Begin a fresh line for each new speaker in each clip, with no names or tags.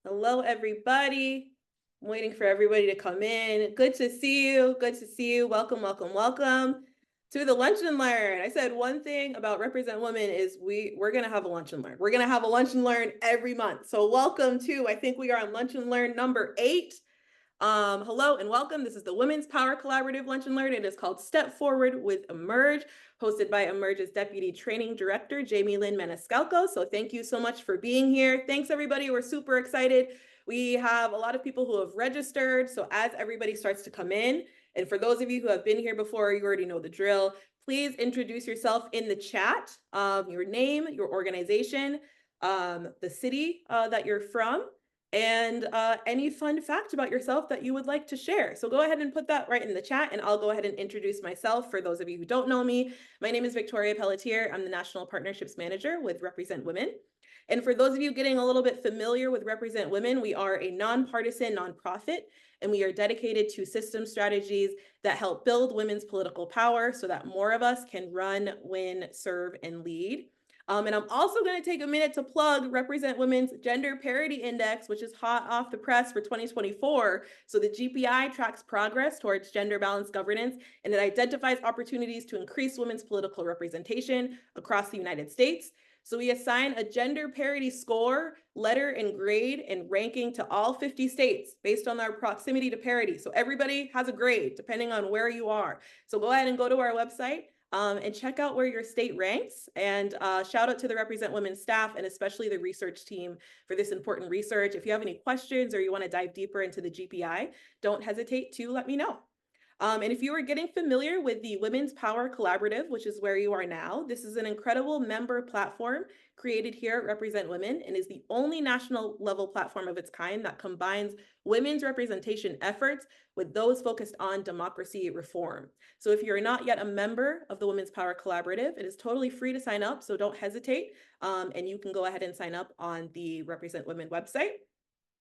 Hello, everybody. I'm waiting for everybody to come in. Good to see you. Good to see you. Welcome, welcome, welcome to the Lunch and Learn. I said one thing about Represent Women is we're going to have a Lunch and Learn. We're going to have a Lunch and Learn every month. So welcome to, I think we are on Lunch and Learn number 8. Hello and welcome. This is the Women's Power Collaborative Lunch and Learn. It is called Step Forward with Emerge, hosted by Emerge's Deputy Training Director, Jamie Lynn Maniscalco. So thank you so much for being here. Thanks, everybody. We're super excited. We have a lot of people who have registered. So as everybody starts to come in, and for those of you who have been here before, you already know the drill. Please introduce yourself in the chat, your name, your organization, the city that you're from, and any fun fact about yourself that you would like to share. So go ahead and put that right in the chat, and I'll go ahead and introduce myself. For those of you who don't know me, my name is Victoria Pelletier. I'm the National Partnerships Manager with Represent Women. And for those of you getting a little bit familiar with Represent Women, we are a nonpartisan nonprofit, and we are dedicated to system strategies that help build women's political power so that more of us can run, win, serve, and lead. And I'm also going to take a minute to plug Represent Women's Gender Parity Index, which is hot off the press for 2024. So the GPI tracks progress towards gender balanced governance, and it identifies opportunities to increase women's political representation across the United States. So we assign a gender parity score, letter and grade, and ranking to all 50 states based on their proximity to parity. So everybody has a grade depending on where you are. So go ahead and go to our website and check out where your state ranks. And shout out to the Represent Women staff and especially the research team for this important research. If you have any questions or you want to dive deeper into the GPI, don't hesitate to let me know. And if you are getting familiar with the Women's Power Collaborative, which is where you are now, this is an incredible member platform created here at Represent Women and is the only national level platform of its kind that combines women's representation efforts with those focused on democracy reform. So if you're not yet a member of the Women's Power Collaborative, it is totally free to sign up, so don't hesitate. And you can go ahead and sign up on the Represent Women website.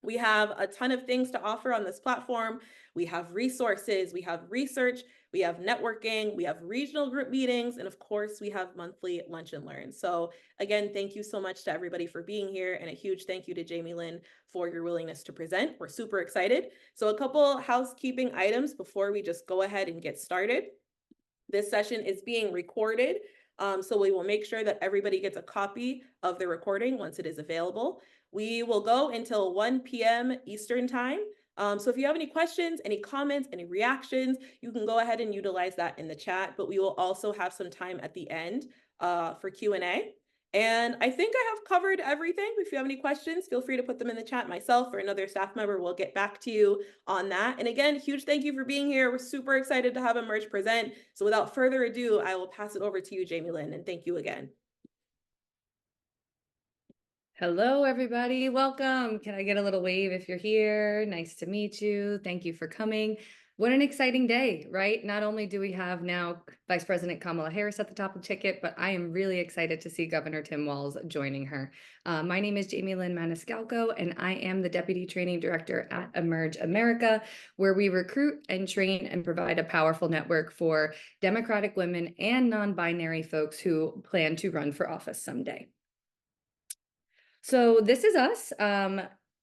We have a ton of things to offer on this platform. We have resources, we have research, we have networking, we have regional group meetings, and of course, we have monthly lunch and learn. So again, thank you so much to everybody for being here, and a huge thank you to Jamie Lynn for your willingness to present. We're super excited. So a couple housekeeping items before we just go ahead and get started. This session is being recorded, so we will make sure that everybody gets a copy of the recording once it is available. We will go until 1 p.m. Eastern time. So if you have any questions, any comments, any reactions, you can go ahead and utilize that in the chat, but we will also have some time at the end for Q&A. And I think I have covered everything. If you have any questions, feel free to put them in the chat. Myself or another staff member will get back to you on that. And again, huge thank you for being here. We're super excited to have Emerge present. So without further ado, I will pass it over to you, Jamie Lynn, and thank you again.
Hello, everybody. Welcome. Can I get a little wave if you're here? Nice to meet you. Thank you for coming. What an exciting day, right? Not only do we have now Vice President Kamala Harris at the top of the ticket, but I am really excited to see Governor Tim Walz joining her. My name is Jamie Lynn Maniscalco, and I am the Deputy Training Director at Emerge America, where we recruit and train and provide a powerful network for Democratic women and non-binary folks who plan to run for office someday. So this is us.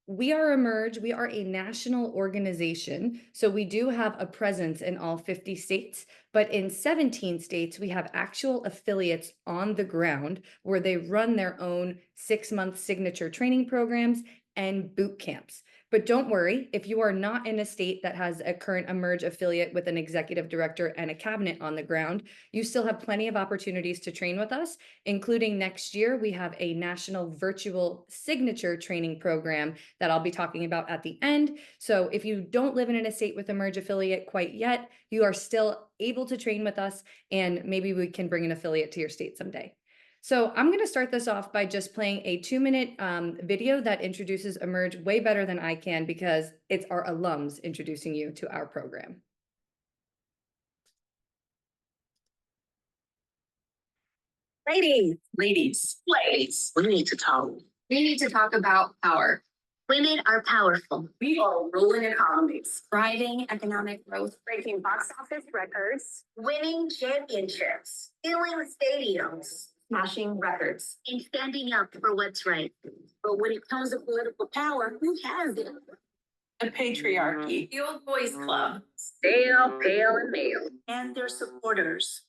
We are Emerge. We are a national organization. So we do have a presence in all 50 states, but in 17 states, we have actual affiliates on the ground where they run their own 6-month signature training programs and boot camps. But don't worry, if you are not in a state that has a current Emerge affiliate with an executive director and a cabinet on the ground, you still have plenty of opportunities to train with us, including next year, we have a national virtual signature training program that I'll be talking about at the end. So if you don't live in a state with Emerge affiliate quite yet, you are still able to train with us, and maybe we can bring an affiliate to your state someday. So I'm going to start this off by just playing a 2-minute video that introduces Emerge way better than I can, because it's our alums introducing you to our program.
Ladies, we need to talk. We need to talk about power. Women are powerful. We are ruling economies, thriving economic growth, breaking box office records, winning championships, filling stadiums, smashing records, and standing up for what's right. But when it comes to political power, who has it?
The patriarchy.
The Old Boys Club. Stale, pale, and male. And their supporters.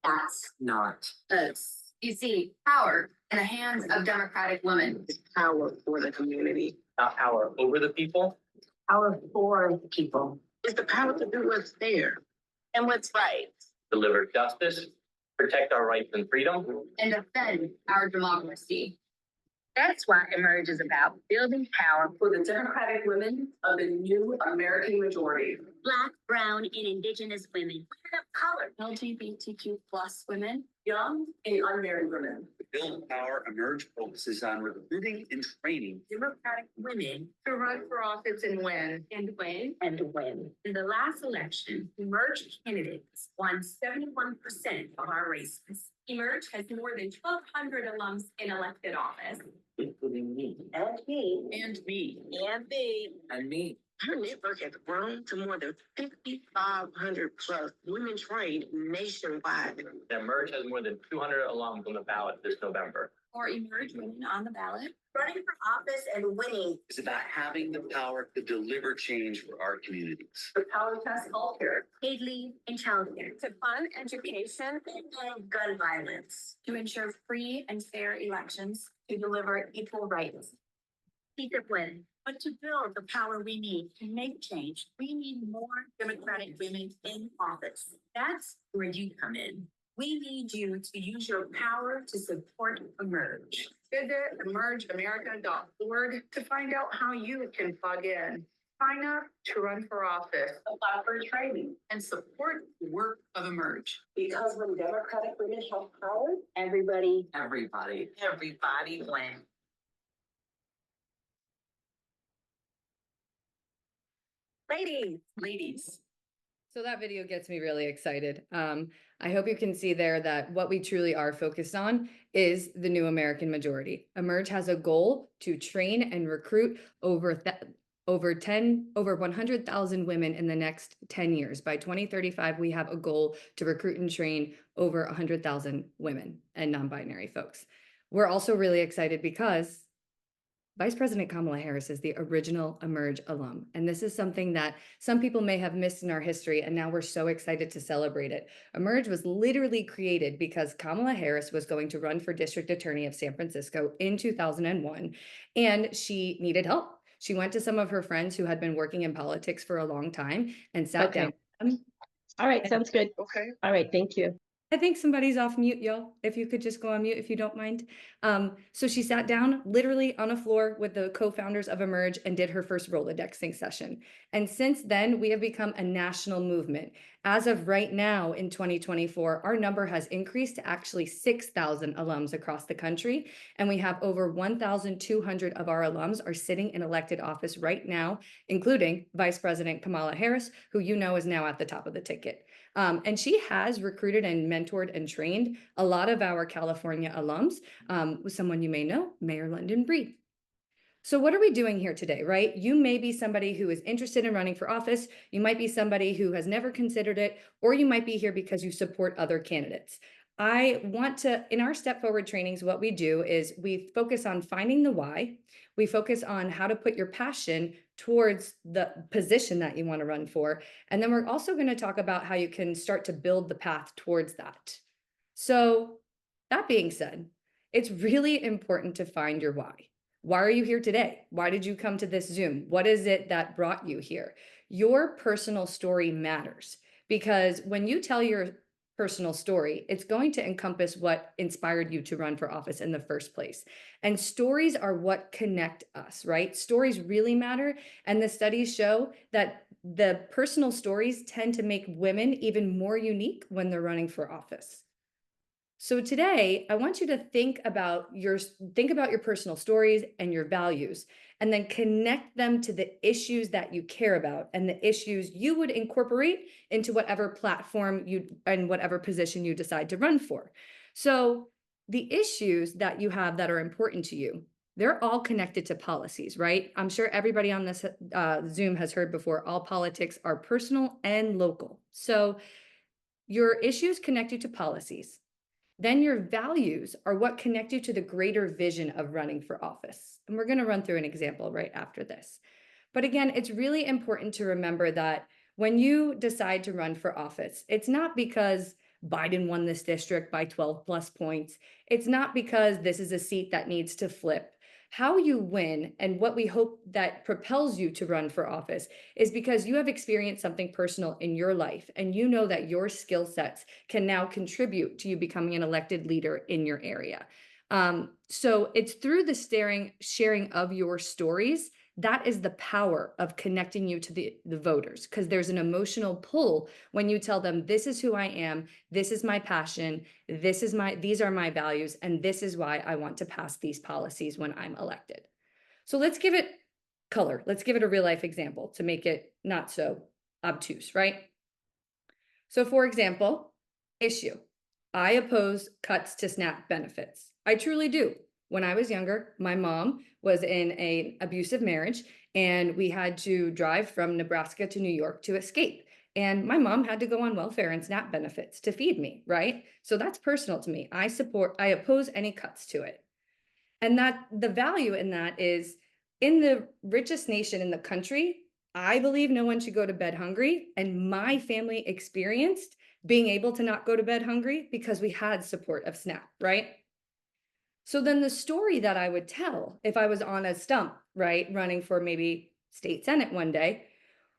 That's
Not.
us. You see, power in the hands of democratic women.
It's power for the community.
Not power over the people.
Power for the people.
It's the power to do what's fair and what's right.
Deliver justice, protect our rights and freedom.
And defend our democracy. That's what Emerge is about, building power
For the democratic women of the new American majority.
Black, brown, and indigenous women, women of color, LGBTQ plus women,
Young and unmarried women.
To build power, Emerge focuses on recruiting and training
democratic women
To run for office and win.
and win and win. In the last election, Emerge candidates won 71% of our races. Emerge has more than 1,200 alums in elected office.
Including me.
And me.
And me.
And me.
And me.
Our network has grown to more than 5,500 plus women trained nationwide.
Emerge has more than 200 alums on the ballot this November.
For Emerge women on the ballot. Running for office and winning.
is about having the power to deliver change for our communities.
The power test healthcare.
Paid leave and childcare. To fund education and gun violence. To ensure free and fair elections. To deliver equal rights. Sí se puede. But to build the power we need to make change, we need more democratic women in office. That's where you come in. We need you to use your power to support Emerge.
Visit emergeamerica.org to find out how you can plug in. Sign up to run for office, apply for training, and support the work of Emerge. Because when democratic women have power,
Everybody
Everybody.
everybody wins.
ladies.
So that video gets me really excited. I hope you can see there that what we truly are focused on is the new American majority. Emerge has a goal to train and recruit over 100,000 women in the next 10 years. By 2035, we have a goal to recruit and train over 100,000 women and non-binary folks. We're also really excited because Vice President Kamala Harris is the original Emerge alum. And this is something that some people may have missed in our history, and now we're so excited to celebrate it. Emerge was literally created because Kamala Harris was going to run for district attorney of San Francisco in 2001, and she needed help. She went to some of her friends who had been working in politics for a long time and sat
Okay.
down with them.
All right, sounds good.
Okay.
All right, thank you.
I think somebody's off mute, y'all. If you could just go on mute if you don't mind. So she sat down literally on a floor with the co-founders of Emerge and did her first Rolodexing session. And since then, we have become a national movement. As of right now in 2024, our number has increased to actually 6,000 alums across the country. And we have over 1,200 of our alums are sitting in elected office right now, including Vice President Kamala Harris, who you know is now at the top of the ticket. And she has recruited and mentored and trained a lot of our California alums, with someone you may know, Mayor London Breed. So what are we doing here today, right? You may be somebody who is interested in running for office. You might be somebody who has never considered it, or you might be here because you support other candidates. I want to, in our Step Forward trainings, what we do is we focus on finding the why. We focus on how to put your passion towards the position that you want to run for. And then we're also going to talk about how you can start to build the path towards that. So that being said, it's really important to find your why. Why are you here today? Why did you come to this Zoom? What is it that brought you here? Your personal story matters, because when you tell your personal story, it's going to encompass what inspired you to run for office in the first place. And stories are what connect us, right? Stories really matter. And the studies show that the personal stories tend to make women even more unique when they're running for office. So today, I want you to think about your personal stories and your values, and then connect them to the issues that you care about and the issues you would incorporate into whatever platform and whatever position you decide to run for. So the issues that you have that are important to you, they're all connected to policies, right? I'm sure everybody on this Zoom has heard before, all politics are personal and local. So your issues connect you to policies. Then your values are what connect you to the greater vision of running for office. And we're going to run through an example right after this. But again, it's really important to remember that when you decide to run for office, it's not because Biden won this district by 12 plus points. It's not because this is a seat that needs to flip. How you win and what we hope that propels you to run for office is because you have experienced something personal in your life and you know that your skill sets can now contribute to you becoming an elected leader in your area. So it's through the sharing of your stories that is the power of connecting you to the voters, because there's an emotional pull when you tell them, this is who I am, this is my passion, these are my values, and this is why I want to pass these policies when I'm elected. So let's give it color. Let's give it a real life example to make it not so obtuse, right? So for example, issue. I oppose cuts to SNAP benefits. I truly do. When I was younger, my mom was in an abusive marriage and we had to drive from Nebraska to New York to escape. And my mom had to go on welfare and SNAP benefits to feed me, right? So that's personal to me. I oppose any cuts to it. And that the value in that is in the richest nation in the country, I believe no one should go to bed hungry. And my family experienced being able to not go to bed hungry because we had support of SNAP, right? So then the story that I would tell if I was on a stump, right, running for maybe state senate one day,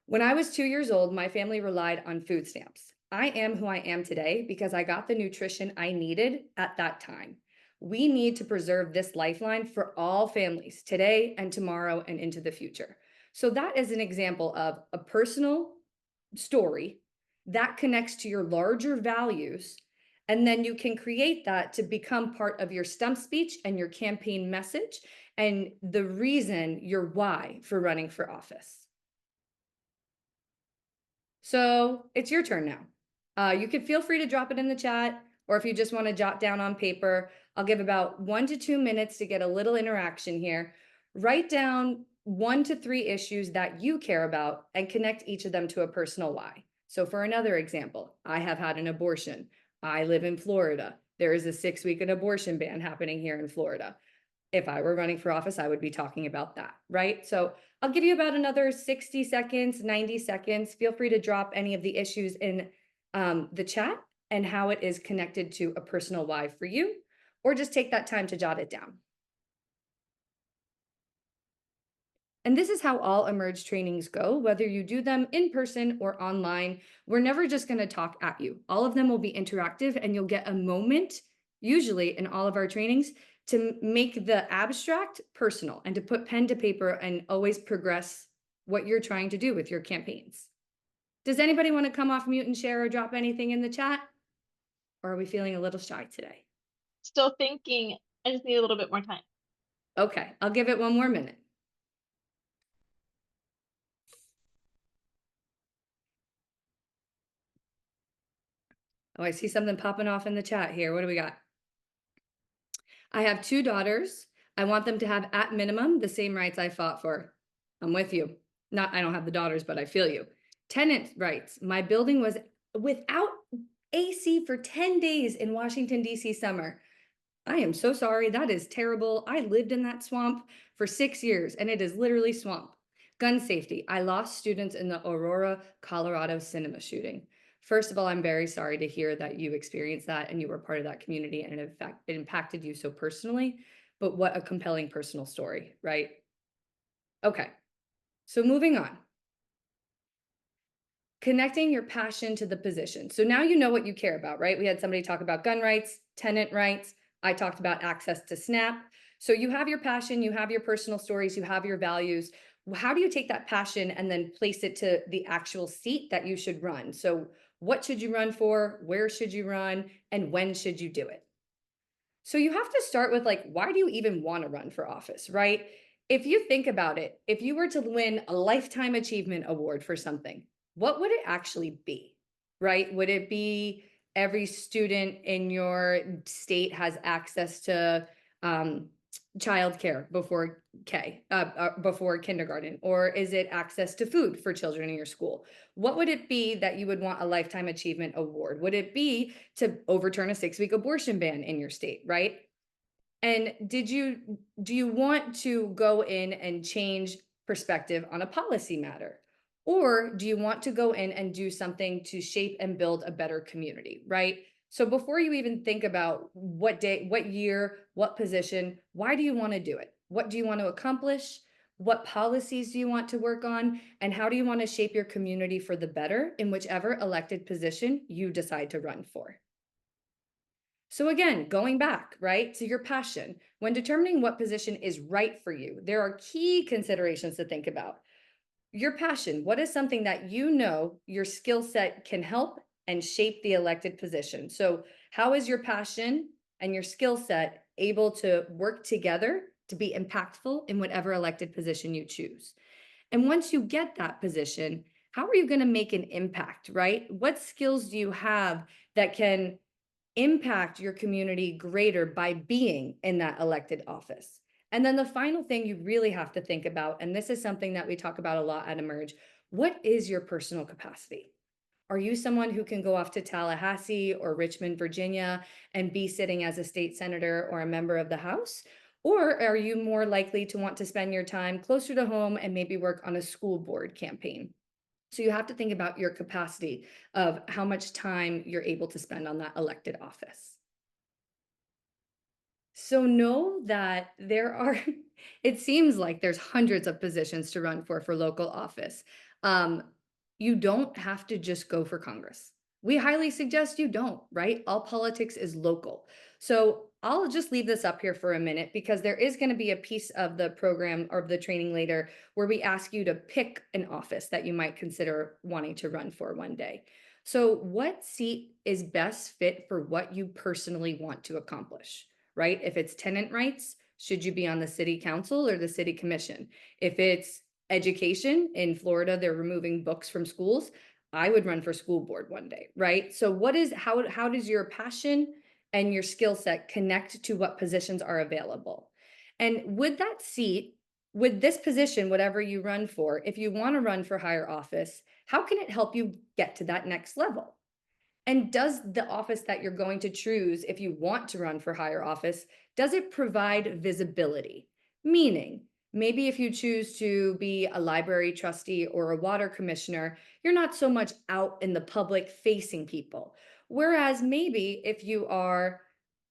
when I was 2 years old, my family relied on food stamps. I am who I am today because I got the nutrition I needed at that time. We need to preserve this lifeline for all families today and tomorrow and into the future. So that is an example of a personal story that connects to your larger values. And then you can create that to become part of your stump speech and your campaign message and the reason, your why for running for office. So it's your turn now. You can feel free to drop it in the chat, or if you just want to jot down on paper, I'll give about 1 to 2 minutes to get a little interaction here. Write down 1 to 3 issues that you care about and connect each of them to a personal why. So for another example, I have had an abortion. I live in Florida. There is a 6-week abortion ban happening here in Florida. If I were running for office, I would be talking about that, right? So I'll give you about another 60 seconds, 90 seconds. Feel free to drop any of the issues in the chat and how it is connected to a personal why for you, or just take that time to jot it down. And this is how all Emerge trainings go, whether you do them in person or online. We're never just going to talk at you. All of them will be interactive and you'll get a moment, usually in all of our trainings, to make the abstract personal and to put pen to paper and always progress what you're trying to do with your campaigns. Does anybody want to come off mute and share or drop anything in the chat? Or are we feeling a little shy today?
Still thinking. I just need a little bit more time.
Okay, I'll give it 1 more minute. Oh, I see something popping off in the chat here. What do we got? I have 2 daughters. I want them to have at minimum the same rights I fought for. I'm with you. I don't have the daughters, but I feel you. Tenant rights. My building was without AC for 10 days in Washington, D.C. summer. I am so sorry. That is terrible. I lived in that swamp for 6 years and it is literally swamp. Gun safety. I lost students in the Aurora, Colorado cinema shooting. First of all, I'm very sorry to hear that you experienced that and you were part of that community and in fact, it impacted you so personally, but what a compelling personal story, right? Okay, so moving on. Connecting your passion to the position. So now you know what you care about, right? We had somebody talk about gun rights, tenant rights. I talked about access to SNAP. So you have your passion, you have your personal stories, you have your values. How do you take that passion and then place it to the actual seat that you should run? So what should you run for? Where should you run? And when should you do it? So you have to start with like, why do you even want to run for office, right? If you think about it, if you were to win a lifetime achievement award for something, what would it actually be, right? Would it be every student in your state has access to childcare before kindergarten? Or is it access to food for children in your school? What would it be that you would want a lifetime achievement award? Would it be to overturn a 6-week abortion ban in your state, right? And do you want to go in and change perspective on a policy matter? Or do you want to go in and do something to shape and build a better community, right? So before you even think about what day, what year, what position, why do you want to do it? What do you want to accomplish? What policies do you want to work on? And how do you want to shape your community for the better in whichever elected position you decide to run for? So again, going back, right, to your passion, when determining what position is right for you, there are key considerations to think about. Your passion, what is something that you know your skill set can help and shape the elected position? So how is your passion and your skill set able to work together to be impactful in whatever elected position you choose? And once you get that position, how are you going to make an impact, right? What skills do you have that can impact your community greater by being in that elected office? And then the final thing you really have to think about, and this is something that we talk about a lot at Emerge, what is your personal capacity? Are you someone who can go off to Tallahassee or Richmond, Virginia, and be sitting as a state senator or a member of the House? Or are you more likely to want to spend your time closer to home and maybe work on a school board campaign? So you have to think about your capacity of how much time you're able to spend on that elected office. So know that there are, it seems like there's hundreds of positions to run for local office. You don't have to just go for Congress. We highly suggest you don't, right? All politics is local. So I'll just leave this up here for a minute because there is going to be a piece of the program or the training later where we ask you to pick an office that you might consider wanting to run for one day. So what seat is best fit for what you personally want to accomplish, right? If it's tenant rights, should you be on the city council or the city commission? If it's education, in Florida, they're removing books from schools, I would run for school board one day, right? So how does your passion and your skill set connect to what positions are available? And with that seat, with this position, whatever you run for, if you want to run for higher office, how can it help you get to that next level? And does the office that you're going to choose, if you want to run for higher office, does it provide visibility? Meaning, maybe if you choose to be a library trustee or a water commissioner, you're not so much out in the public facing people. Whereas maybe if you are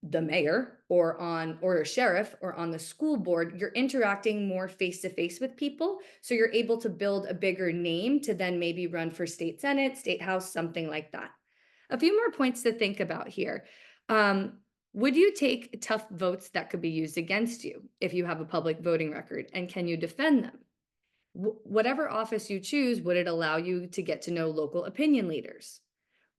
the mayor or a sheriff or on the school board, you're interacting more face to face with people. So you're able to build a bigger name to then maybe run for state senate, state house, something like that. A few more points to think about here. Would you take tough votes that could be used against you if you have a public voting record, and can you defend them? Whatever office you choose, would it allow you to get to know local opinion leaders?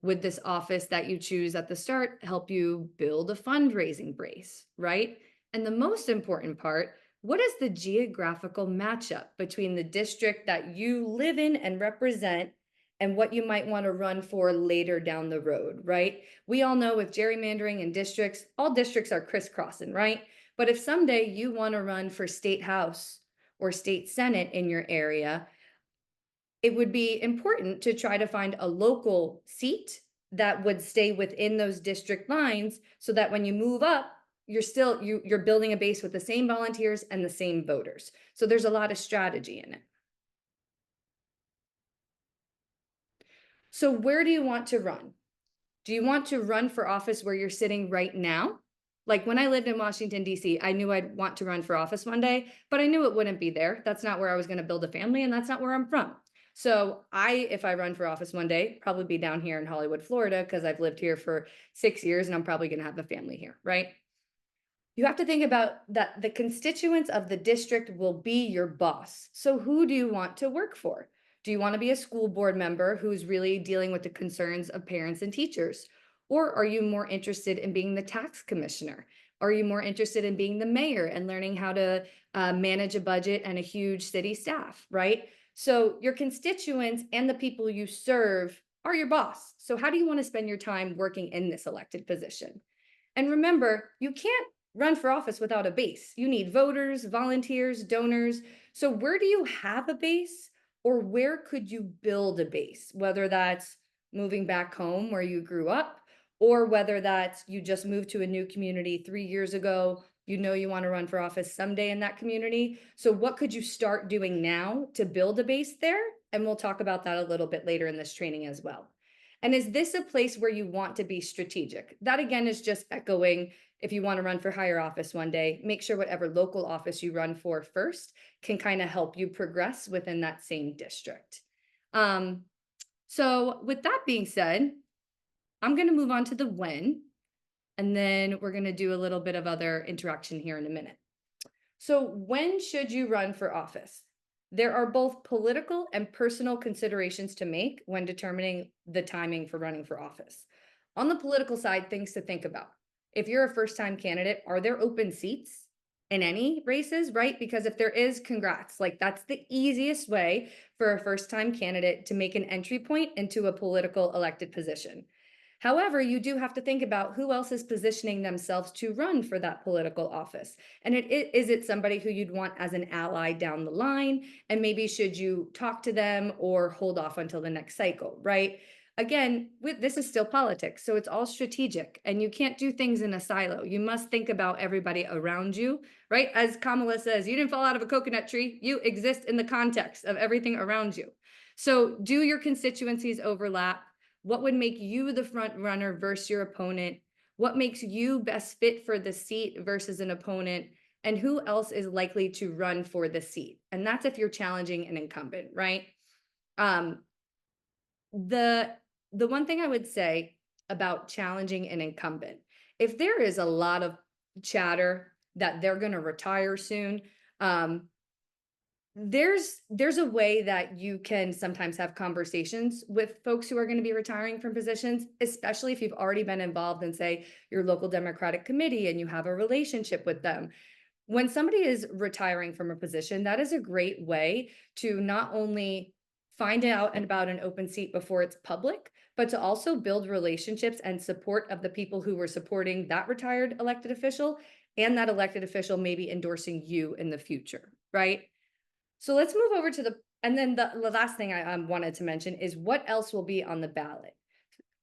Would this office that you choose at the start help you build a fundraising base, right? And the most important part, what is the geographical matchup between the district that you live in and represent and what you might want to run for later down the road, right? We all know with gerrymandering and districts, all districts are crisscrossing, right? But if someday you want to run for state house or state senate in your area, it would be important to try to find a local seat that would stay within those district lines so that when you move up, you're building a base with the same volunteers and the same voters. So there's a lot of strategy in it. So where do you want to run? Do you want to run for office where you're sitting right now? Like when I lived in Washington, D.C., I knew I'd want to run for office one day, but I knew it wouldn't be there. That's not where I was going to build a family, and that's not where I'm from. So if I run for office one day, probably be down here in Hollywood, Florida, because I've lived here for 6 years and I'm probably going to have a family here, right? You have to think about that the constituents of the district will be your boss. So who do you want to work for? Do you want to be a school board member who's really dealing with the concerns of parents and teachers? Or are you more interested in being the tax commissioner? Are you more interested in being the mayor and learning how to manage a budget and a huge city staff, right? So your constituents and the people you serve are your boss. So how do you want to spend your time working in this elected position? And remember, you can't run for office without a base. You need voters, volunteers, donors. So where do you have a base, or where could you build a base? Whether that's moving back home where you grew up, or whether that's you just moved to a new community 3 years ago, you know you want to run for office someday in that community. So what could you start doing now to build a base there? And we'll talk about that a little bit later in this training as well. And is this a place where you want to be strategic? That again is just echoing, if you want to run for higher office one day, make sure whatever local office you run for first can kind of help you progress within that same district. So with that being said, I'm going to move on to the when, and then we're going to do a little bit of other interaction here in a minute. So when should you run for office? There are both political and personal considerations to make when determining the timing for running for office. On the political side, things to think about. If you're a first-time candidate, are there open seats in any races, right? Because if there is, congrats. Like, that's the easiest way for a first-time candidate to make an entry point into a political elected position. However, you do have to think about who else is positioning themselves to run for that political office. And is it somebody who you'd want as an ally down the line? And maybe should you talk to them or hold off until the next cycle, right? Again, this is still politics, so it's all strategic, and you can't do things in a silo. You must think about everybody around you, right? As Kamala says, you didn't fall out of a coconut tree. You exist in the context of everything around you. So do your constituencies overlap? What would make you the front runner versus your opponent? What makes you best fit for the seat versus an opponent? And who else is likely to run for the seat? And that's if you're challenging an incumbent, right? The one thing I would say about challenging an incumbent, if there is a lot of chatter that they're going to retire soon, there's a way that you can sometimes have conversations with folks who are going to be retiring from positions, especially if you've already been involved in, say, your local Democratic committee and you have a relationship with them. When somebody is retiring from a position, that is a great way to not only find out about an open seat before it's public, but to also build relationships and support of the people who were supporting that retired elected official, and that elected official maybe endorsing you in the future, right? So let's move over to and then the last thing I wanted to mention is what else will be on the ballot.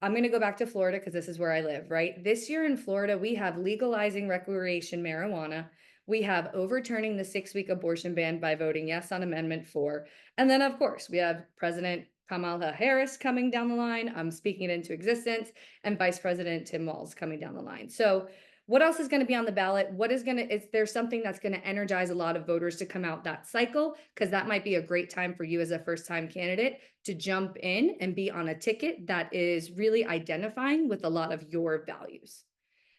I'm going to go back to Florida because this is where I live, right? This year in Florida, we have legalizing recreation marijuana. We have overturning the 6-week abortion ban by voting yes on Amendment 4. And then, of course, we have President Kamala Harris coming down the line, speaking it into existence, and Vice President Tim Walz coming down the line. So what else is going to be on the ballot? Is there something that's going to energize a lot of voters to come out that cycle? Because that might be a great time for you as a first-time candidate to jump in and be on a ticket that is really identifying with a lot of your values.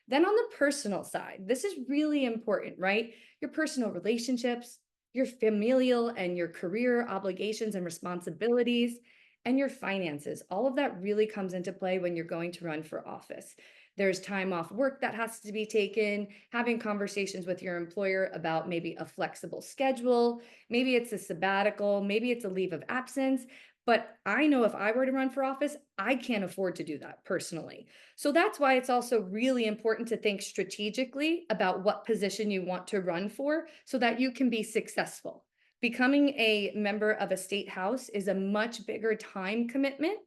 Then on the personal side, this is really important, right? Your personal relationships, your familial and your career obligations and responsibilities, and your finances. All of that really comes into play when you're going to run for office. There's time off work that has to be taken, having conversations with your employer about maybe a flexible schedule, maybe it's a sabbatical, maybe it's a leave of absence. But I know if I were to run for office, I can't afford to do that personally. So that's why it's also really important to think strategically about what position you want to run for so that you can be successful. Becoming a member of a state house is a much bigger time commitment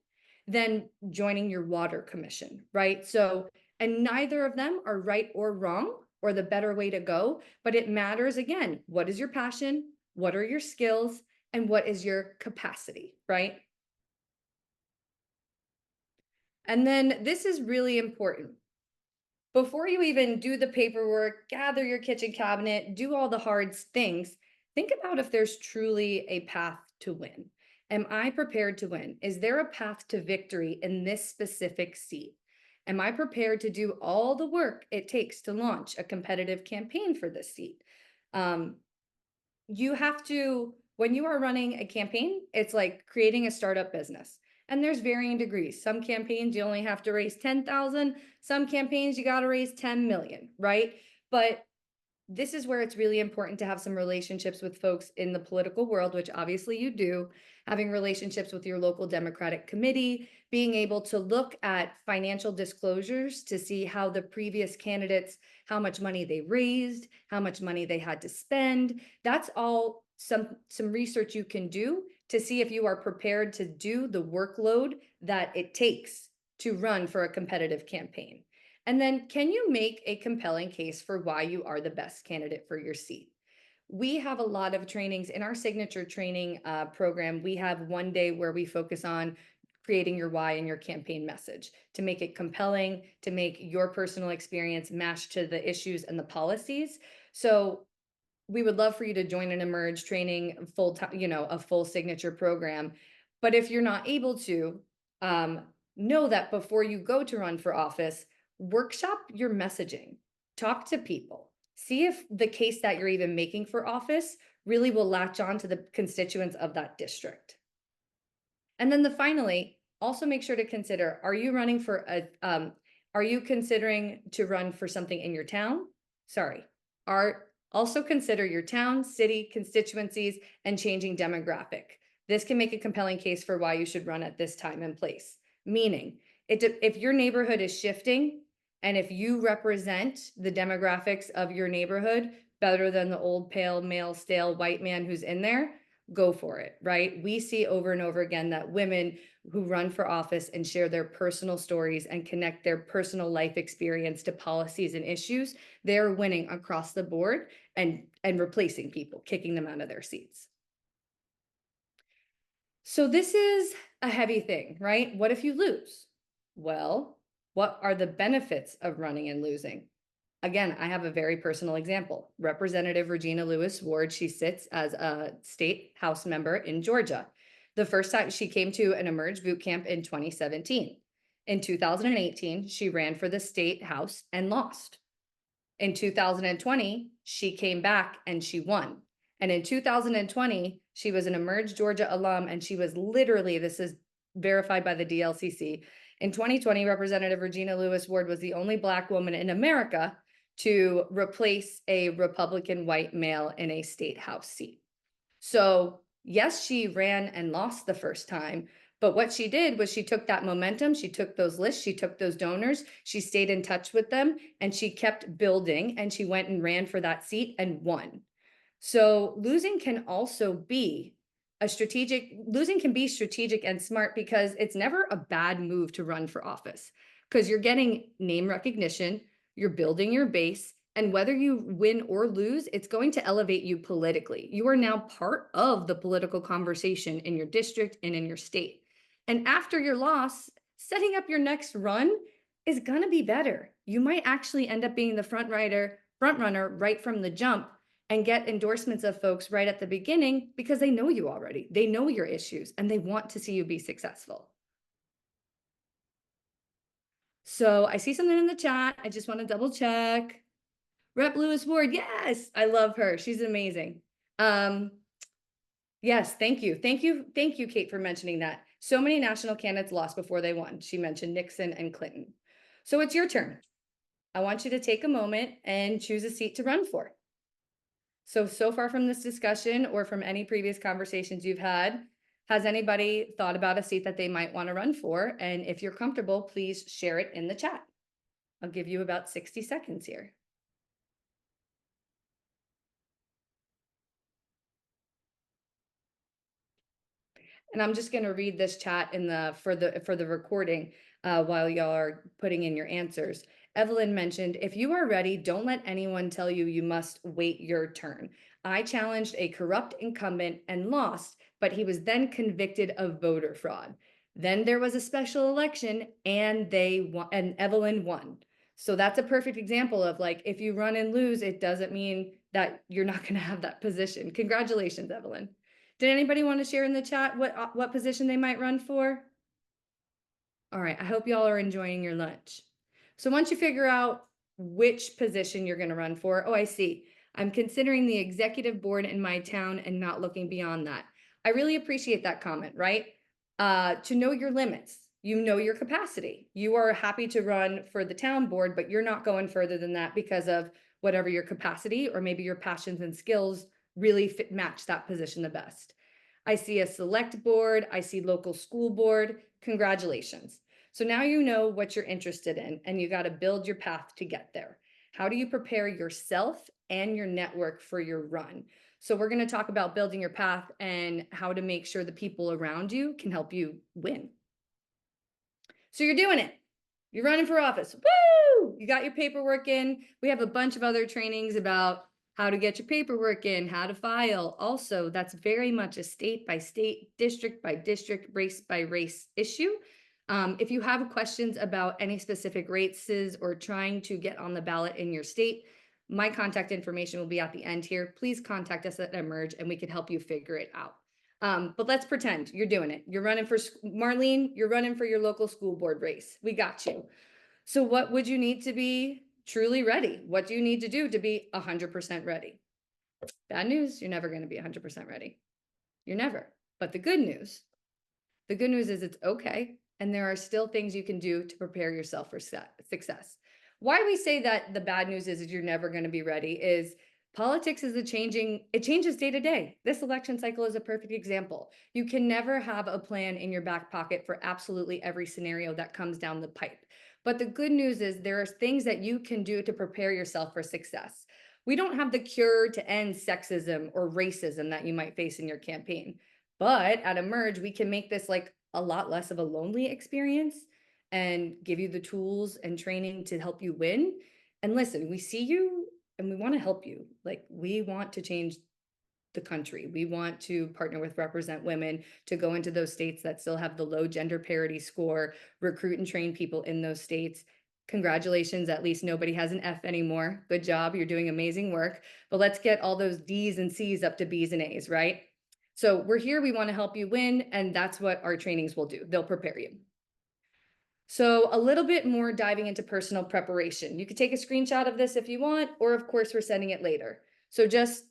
than joining your water commission, right? So, and neither of them are right or wrong or the better way to go, but it matters again, what is your passion? What are your skills? And what is your capacity, right? And then this is really important. Before you even do the paperwork, gather your kitchen cabinet, do all the hard things, think about if there's truly a path to win. Am I prepared to win? Is there a path to victory in this specific seat? Am I prepared to do all the work it takes to launch a competitive campaign for this seat? You have to, when you are running a campaign, it's like creating a startup business. And there's varying degrees. Some campaigns you only have to raise 10,000. Some campaigns you got to raise 10 million, right? But this is where it's really important to have some relationships with folks in the political world, which obviously you do, having relationships with your local Democratic committee, being able to look at financial disclosures to see how the previous candidates, how much money they raised, how much money they had to spend. That's all some research you can do to see if you are prepared to do the workload that it takes to run for a competitive campaign. And then, can you make a compelling case for why you are the best candidate for your seat? We have a lot of trainings in our signature training program. We have one day where we focus on creating your why and your campaign message to make it compelling, to make your personal experience match to the issues and the policies. So we would love for you to join an Emerge training full time, a full signature program. But if you're not able to, know that before you go to run for office, workshop your messaging, talk to people, see if the case that you're even making for office really will latch on to the constituents of that district. And then finally, also make sure to consider, are you considering to run for something in your town? Also consider your town, city, constituencies, and changing demographic. This can make a compelling case for why you should run at this time and place. Meaning, if your neighborhood is shifting, and if you represent the demographics of your neighborhood better than the old, pale, male, stale white man who's in there, go for it, right? We see over and over again that women who run for office and share their personal stories and connect their personal life experience to policies and issues, they're winning across the board and replacing people, kicking them out of their seats. So this is a heavy thing, right? What if you lose? Well, what are the benefits of running and losing? Again, I have a very personal example. Representative Regina Lewis Ward, she sits as a state house member in Georgia. The first time she came to an Emerge boot camp in 2017. In 2018, she ran for the state house and lost. In 2020, she came back and she won. And in 2020, she was an Emerge Georgia alum, and she was literally, this is verified by the DLCC. In 2020, Representative Regina Lewis Ward was the only Black woman in America to replace a Republican white male in a state house seat. So yes, she ran and lost the first time, but what she did was she took that momentum, she took those lists, she took those donors, she stayed in touch with them, and she kept building, and she went and ran for that seat and won. So losing can also be losing can be strategic and smart, because it's never a bad move to run for office, because you're getting name recognition, you're building your base, and whether you win or lose, it's going to elevate you politically. You are now part of the political conversation in your district and in your state. And after your loss, setting up your next run is going to be better. You might actually end up being the front runner right from the jump, and get endorsements of folks right at the beginning, because they know you already. They know your issues and they want to see you be successful. So I see something in the chat. I just want to double check. Rep Lewis Ward. Yes, I love her. She's amazing. Yes, thank you. Thank you, Kate, for mentioning that. So many national candidates lost before they won. She mentioned Nixon and Clinton. So it's your turn. I want you to take a moment and choose a seat to run for. So far from this discussion or from any previous conversations you've had, has anybody thought about a seat that they might want to run for? And if you're comfortable, please share it in the chat. I'll give you about 60 seconds here. And I'm just going to read this chat for the recording while y'all are putting in your answers. Evelyn mentioned, if you are ready, don't let anyone tell you you must wait your turn. I challenged a corrupt incumbent and lost, but he was then convicted of voter fraud. Then there was a special election and Evelyn won. So that's a perfect example of, like, if you run and lose, it doesn't mean that you're not going to have that position. Congratulations, Evelyn. Did anybody want to share in the chat what position they might run for? All right, I hope y'all are enjoying your lunch. So once you figure out which position you're going to run for, oh, I see. I'm considering the executive board in my town and not looking beyond that. I really appreciate that comment, right? To know your limits, you know your capacity. You are happy to run for the town board, but you're not going further than that because of whatever your capacity or maybe your passions and skills really match that position the best. I see a select board, I see local school board. Congratulations. So now you know what you're interested in and you got to build your path to get there. How do you prepare yourself and your network for your run? So we're going to talk about building your path and how to make sure the people around you can help you win. So you're doing it. You're running for office. Woo! You got your paperwork in. We have a bunch of other trainings about how to get your paperwork in, how to file. Also, that's very much a state by state, district by district, race by race issue. If you have questions about any specific races or trying to get on the ballot in your state, my contact information will be at the end here. Please contact us at Emerge and we can help you figure it out. But let's pretend you're doing it. You're running for Marlene, you're running for your local school board race. We got you. So what would you need to be truly ready? What do you need to do to be 100% ready? Bad news, you're never going to be 100% ready. You're never. But the good news is it's okay. And there are still things you can do to prepare yourself for success. Why we say that the bad news is you're never going to be ready is politics is it changes day to day. This election cycle is a perfect example. You can never have a plan in your back pocket for absolutely every scenario that comes down the pipe. But the good news is there are things that you can do to prepare yourself for success. We don't have the cure to end sexism or racism that you might face in your campaign. But at Emerge, we can make this like a lot less of a lonely experience and give you the tools and training to help you win. And listen, we see you and we want to help you. Like, we want to change the country. We want to partner with Represent Women to go into those states that still have the low gender parity score, recruit and train people in those states. Congratulations, at least nobody has an F anymore. Good job, you're doing amazing work. But let's get all those D's and C's up to B's and A's, right? So we're here, we want to help you win, and that's what our trainings will do. They'll prepare you. So a little bit more diving into personal preparation. You could take a screenshot of this if you want, or of course we're sending it later. So just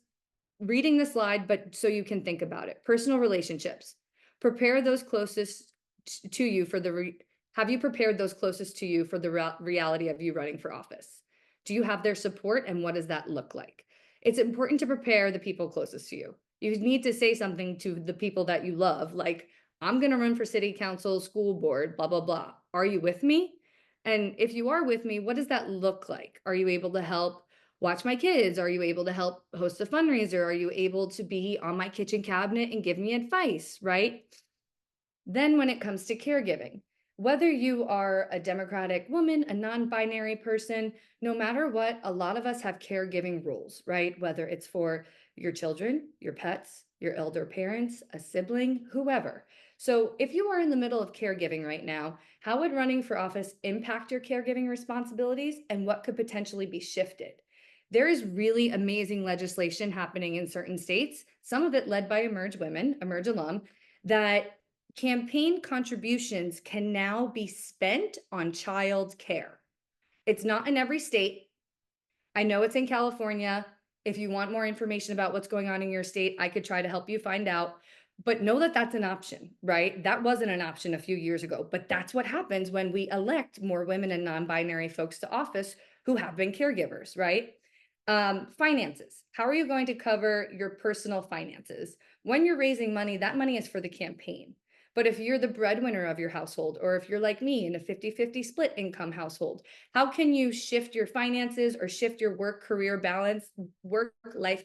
reading the slide, but so you can think about it. Personal relationships. Prepare those closest to you for have you prepared those closest to you for the reality of you running for office? Do you have their support, and what does that look like? It's important to prepare the people closest to you. You need to say something to the people that you love, like, I'm going to run for city council, school board, blah, blah, blah. Are you with me? And if you are with me, what does that look like? Are you able to help watch my kids? Are you able to help host a fundraiser? Are you able to be on my kitchen cabinet and give me advice, right? Then when it comes to caregiving, whether you are a Democratic woman, a non-binary person, no matter what, a lot of us have caregiving roles, right? Whether it's for your children, your pets, your elder parents, a sibling, whoever. So if you are in the middle of caregiving right now, how would running for office impact your caregiving responsibilities, and what could potentially be shifted? There is really amazing legislation happening in certain states, some of it led by Emerge Women, Emerge alum, that campaign contributions can now be spent on child care. It's not in every state. I know it's in California. If you want more information about what's going on in your state, I could try to help you find out. But know that that's an option, right? That wasn't an option a few years ago, but that's what happens when we elect more women and non-binary folks to office who have been caregivers, right? Finances. How are you going to cover your personal finances? When you're raising money, that money is for the campaign. But if you're the breadwinner of your household, or if you're like me in a 50-50 split income household, how can you shift your finances or shift your work-life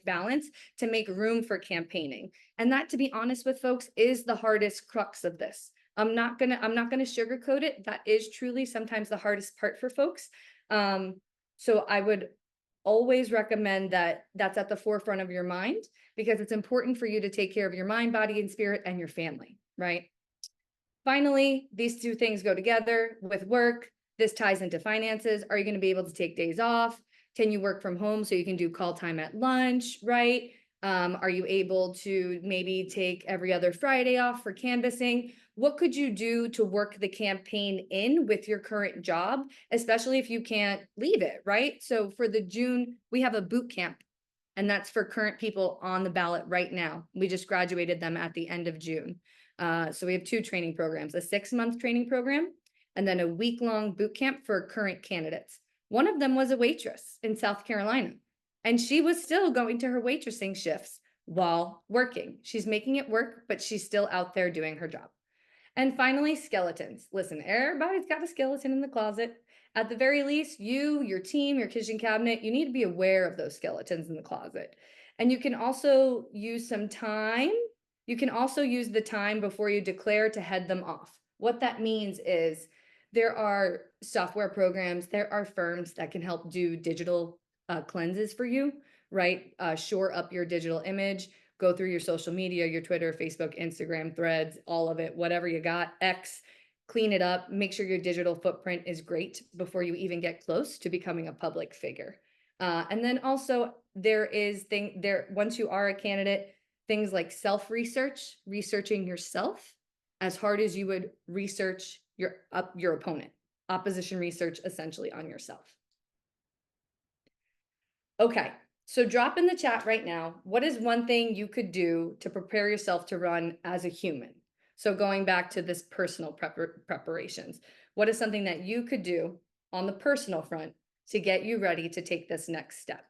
balance to make room for campaigning? And that, to be honest with folks, is the hardest crux of this. I'm not gonna sugarcoat it. That is truly sometimes the hardest part for folks. So I would always recommend that that's at the forefront of your mind, because it's important for you to take care of your mind, body, and spirit, and your family, right? Finally, these two things go together with work. This ties into finances. Are you going to be able to take days off? Can you work from home so you can do call time at lunch, right? Are you able to maybe take every other Friday off for canvassing? What could you do to work the campaign in with your current job, especially if you can't leave it, right? So for the June, we have a boot camp, and that's for current people on the ballot right now. We just graduated them at the end of June. So we have two training programs, a 6-month training program, and then a week-long boot camp for current candidates. One of them was a waitress in South Carolina, and she was still going to her waitressing shifts while working. She's making it work, but she's still out there doing her job. And finally, skeletons. Listen, everybody's got a skeleton in the closet. At the very least, you, your team, your kitchen cabinet, you need to be aware of those skeletons in the closet. And you can also use some time. You can also use the time before you declare to head them off. What that means is there are software programs, there are firms that can help do digital cleanses for you, right? Shore up your digital image, go through your social media, your Twitter, Facebook, Instagram, Threads, all of it, whatever you got, X, clean it up, make sure your digital footprint is great before you even get close to becoming a public figure. And then also there is once you are a candidate, things like self-research, researching yourself as hard as you would research your opponent, opposition research essentially on yourself. Okay, so drop in the chat right now, what is one thing you could do to prepare yourself to run as a human? So going back to this personal preparations, what is something that you could do on the personal front to get you ready to take this next step?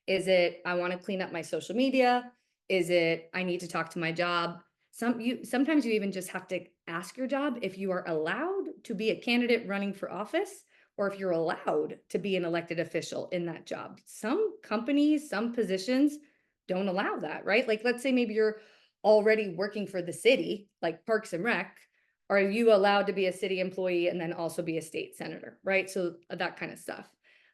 Is it, I want to clean up my social media? Is it, I need to talk to my job? Sometimes you even just have to ask your job if you are allowed to be a candidate running for office, or if you're allowed to be an elected official in that job. Some companies, some positions don't allow that, right? Like, let's say maybe you're already working for the city, like Parks and Rec. Are you allowed to be a city employee and then also be a state senator, right? So that kind of stuff.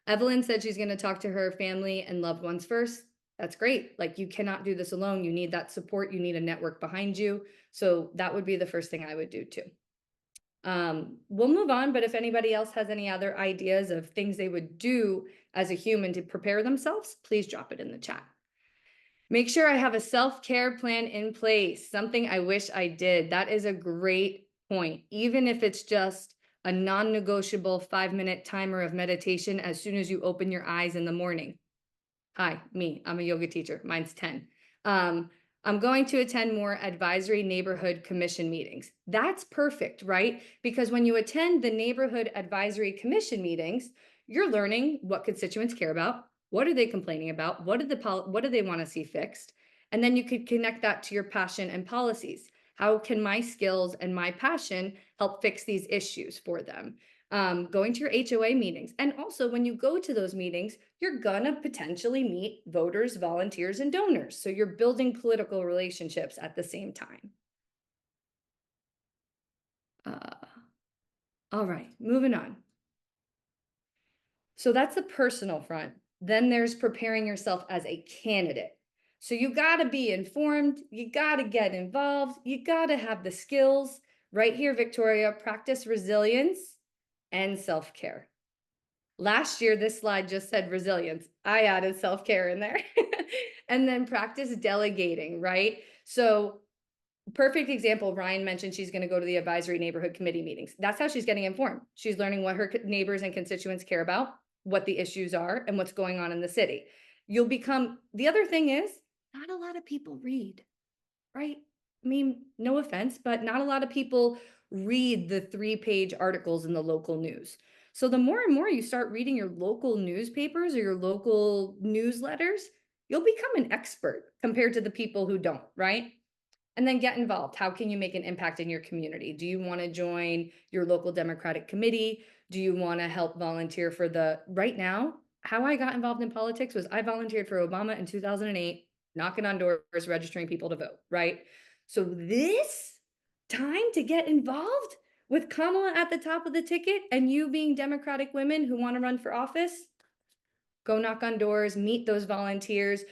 Evelyn said she's going to talk to her family and loved ones first. That's great. Like, you cannot do this alone. You need that support. You need a network behind you. So that would be the first thing I would do too. We'll move on, but if anybody else has any other ideas of things they would do as a human to prepare themselves, please drop it in the chat. Make sure I have a self-care plan in place, something I wish I did. That is a great point. Even if it's just a non-negotiable 5-minute timer of meditation as soon as you open your eyes in the morning. Hi, me, I'm a yoga teacher. Mine's 10. I'm going to attend more advisory neighborhood commission meetings. That's perfect, right? Because when you attend the neighborhood advisory commission meetings, you're learning what constituents care about. What are they complaining about? What do they want to see fixed? And then you could connect that to your passion and policies. How can my skills and my passion help fix these issues for them? Going to your HOA meetings. And also when you go to those meetings, you're gonna potentially meet voters, volunteers, and donors. So you're building political relationships at the same time. All right, moving on. So that's the personal front. Then there's preparing yourself as a candidate. So you gotta be informed, you gotta get involved, you gotta have the skills. Right here, Victoria, practice resilience and self-care. Last year, this slide just said resilience. I added self-care in there. And then practice delegating, right? So perfect example, Ryan mentioned she's going to go to the advisory neighborhood committee meetings. That's how she's getting informed. She's learning what her neighbors and constituents care about, what the issues are, and what's going on in the city. You'll become, the other thing is, not a lot of people read, right? I mean, no offense, but not a lot of people read the 3-page articles in the local news. So the more and more you start reading your local newspapers or your local newsletters, you'll become an expert compared to the people who don't, right? And then get involved. How can you make an impact in your community? Do you want to join your local Democratic committee? Do you want to help volunteer for right now, how I got involved in politics was I volunteered for Obama in 2008, knocking on doors, registering people to vote, right? So this time to get involved with Kamala at the top of the ticket and you being Democratic women who want to run for office, go knock on doors, meet those volunteers,